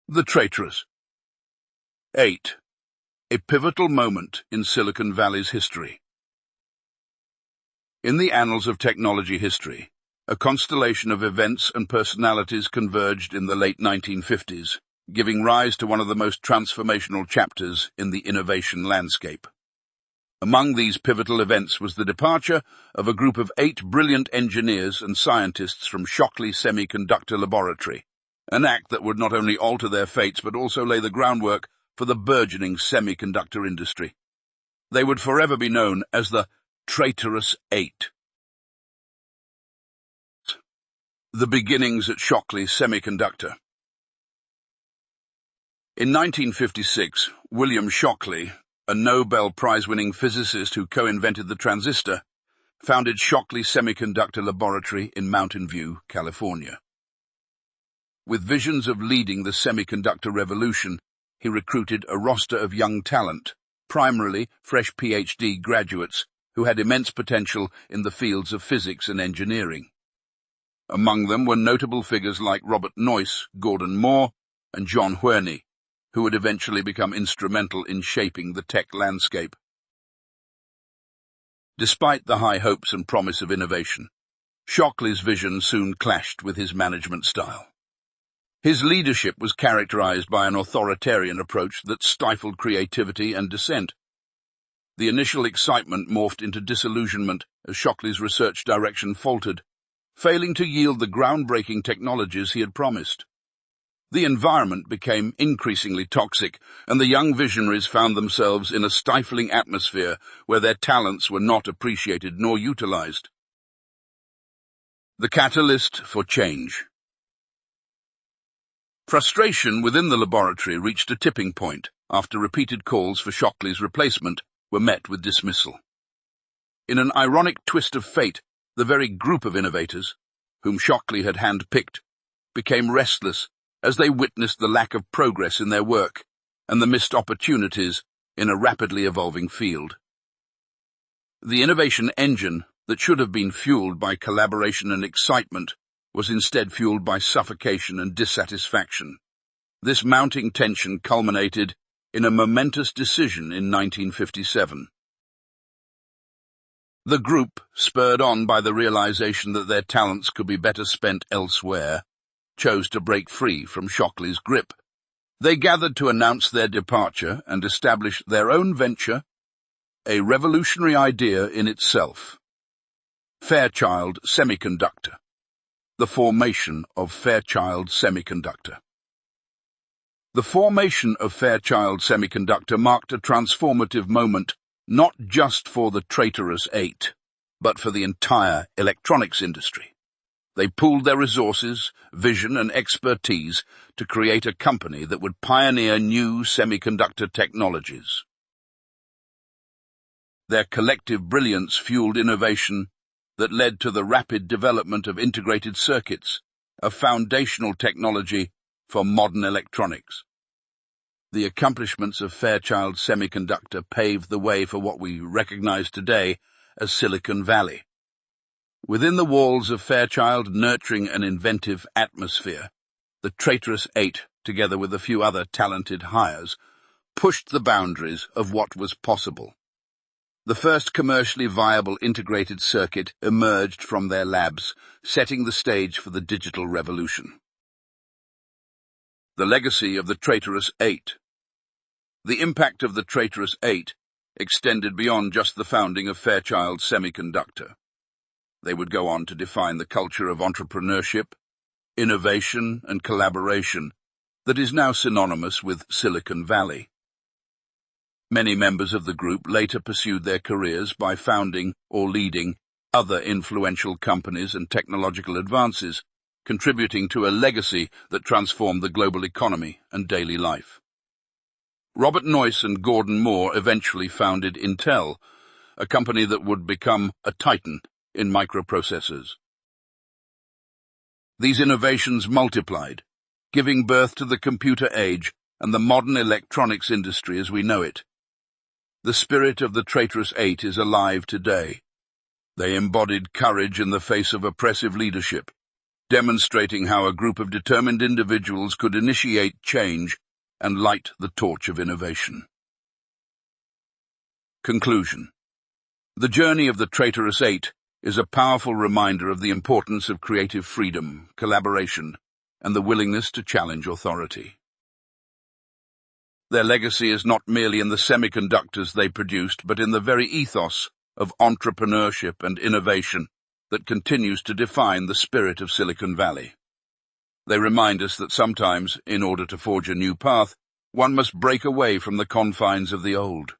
The Traitorous Eight, a pivotal moment in Silicon Valley's history. In the annals of technology history, a constellation of events and personalities converged in the late 1950s, giving rise to one of the most transformational chapters in the innovation landscape. Among these pivotal events was the departure of a group of 8 brilliant engineers and scientists from Shockley Semiconductor Laboratory, an act that would not only alter their fates but also lay the groundwork for the burgeoning semiconductor industry. They would forever be known as the Traitorous Eight. The beginnings at Shockley Semiconductor. In 1956, William Shockley, a Nobel Prize-winning physicist who co-invented the transistor, founded Shockley Semiconductor Laboratory in Mountain View, California. With visions of leading the semiconductor revolution, he recruited a roster of young talent, primarily fresh Ph.D. graduates who had immense potential in the fields of physics and engineering. Among them were notable figures like Robert Noyce, Gordon Moore, and Jean Hoerni, who would eventually become instrumental in shaping the tech landscape. Despite the high hopes and promise of innovation, Shockley's vision soon clashed with his management style. His leadership was characterized by an authoritarian approach that stifled creativity and dissent. The initial excitement morphed into disillusionment as Shockley's research direction faltered, failing to yield the groundbreaking technologies he had promised. The environment became increasingly toxic, and the young visionaries found themselves in a stifling atmosphere where their talents were not appreciated nor utilized. The catalyst for change. Frustration within the laboratory reached a tipping point after repeated calls for Shockley's replacement were met with dismissal. In an ironic twist of fate, the very group of innovators, whom Shockley had hand-picked, became restless as they witnessed the lack of progress in their work and the missed opportunities in a rapidly evolving field. The innovation engine that should have been fueled by collaboration and excitement was instead fueled by suffocation and dissatisfaction. This mounting tension culminated in a momentous decision in 1957. The group, spurred on by the realization that their talents could be better spent elsewhere, chose to break free from Shockley's grip. They gathered to announce their departure and establish their own venture, a revolutionary idea in itself. Fairchild Semiconductor. The formation of Fairchild Semiconductor. The formation of Fairchild Semiconductor marked a transformative moment not just for the Traitorous Eight, but for the entire electronics industry. They pooled their resources, vision, and expertise to create a company that would pioneer new semiconductor technologies. Their collective brilliance fueled innovation that led to the rapid development of integrated circuits, a foundational technology for modern electronics. The accomplishments of Fairchild Semiconductor paved the way for what we recognize today as Silicon Valley. Within the walls of Fairchild, nurturing an inventive atmosphere, the Traitorous Eight, together with a few other talented hires, pushed the boundaries of what was possible. The first commercially viable integrated circuit emerged from their labs, setting the stage for the digital revolution. The legacy of the Traitorous Eight. The impact of the Traitorous Eight extended beyond just the founding of Fairchild Semiconductor. They would go on to define the culture of entrepreneurship, innovation, and collaboration that is now synonymous with Silicon Valley. Many members of the group later pursued their careers by founding or leading other influential companies and technological advances, contributing to a legacy that transformed the global economy and daily life. Robert Noyce and Gordon Moore eventually founded Intel, a company that would become a titan in microprocessors. These innovations multiplied, giving birth to the computer age and the modern electronics industry as we know it. The spirit of the Traitorous Eight is alive today. They embodied courage in the face of oppressive leadership, demonstrating how a group of determined individuals could initiate change and light the torch of innovation. Conclusion. The journey of the Traitorous Eight is a powerful reminder of the importance of creative freedom, collaboration, and the willingness to challenge authority. Their legacy is not merely in the semiconductors they produced, but in the very ethos of entrepreneurship and innovation that continues to define the spirit of Silicon Valley. They remind us that sometimes, in order to forge a new path, one must break away from the confines of the old.